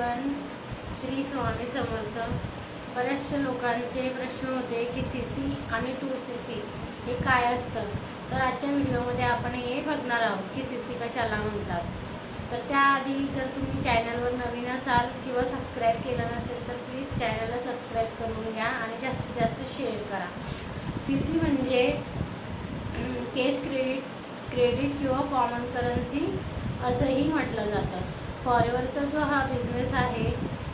Everyone, Shri Swami Samarth. बऱ्याचशा लोकांचे प्रश्न होते की सीसी आणि 2cc हे काय असतं। तर आजच्या व्हिडिओमध्ये आपण हे बघणार आहोत की सीसी कशाला म्हणतात। तर त्याआधी जर तुम्ही चॅनलवर नवीन असाल किंवा सबस्क्राईब केलं नसेल तर प्लीज चॅनलला सबस्क्राईब करून घ्या आणि जास्तीत जास्त शेअर करा। सीसी म्हणजे कॅश क्रेडिट किंवा कॉमन करन्सी असंही म्हटलं जातं। फॉरेवरचा जो हा बिझनेस आहे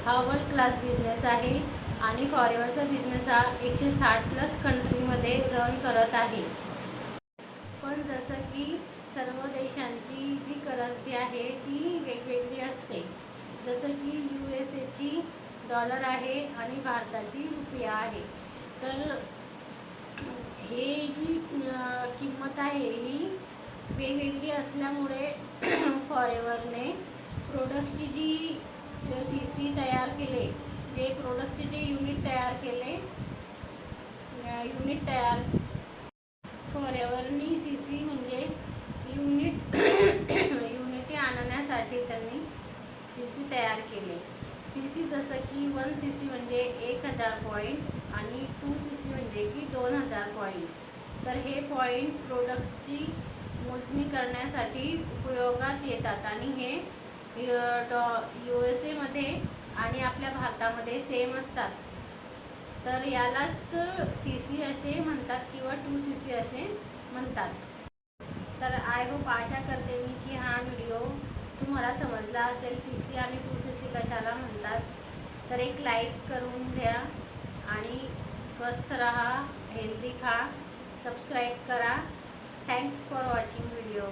हा वर्ल्ड क्लास बिझनेस आहे आणि फॉरेवरचा बिझनेस हा 160+ कंट्रीमध्ये रन करत आहे। पण जसं की सर्व देशांची जी करन्सी आहे ती वेगवेगळी असते। जसं की USA ची डॉलर आहे आणि भारताची रुपया आहे। तर हे जी किंमत आहे ही वेगवेगळी असल्यामुळे फॉरेवरने प्रोडक्टची जी सीसी तयार केले, जे प्रोडक्टचे जे युनिट तयार फॉरेवरनी सीसी म्हणजे युनिटी आणण्यासाठी त्यांनी सीसी तयार केले। सीसी जसं की 1cc म्हणजे 1000 पॉईंट आणि 2cc म्हणजे की 2000 पॉईंट। तर हे पॉईंट प्रोडक्ट्सची मोजणी करण्यासाठी उपयोगात येतात आणि हे USA मध्ये आणि आपल्या भारतामध्ये सेम असतात। तर यालाच सीसी असे म्हणतात किंवा 2cc असे म्हणतात। तर आय होप आशा करते मी की हा व्हिडिओ तुम्हाला समजला असेल सीसी आणि 2cc कशाला म्हणतात। तर एक लाईक करून द्या आणि स्वस्थ रहा, हेल्दी खा, सबस्क्राईब करा। Thanks for watching video.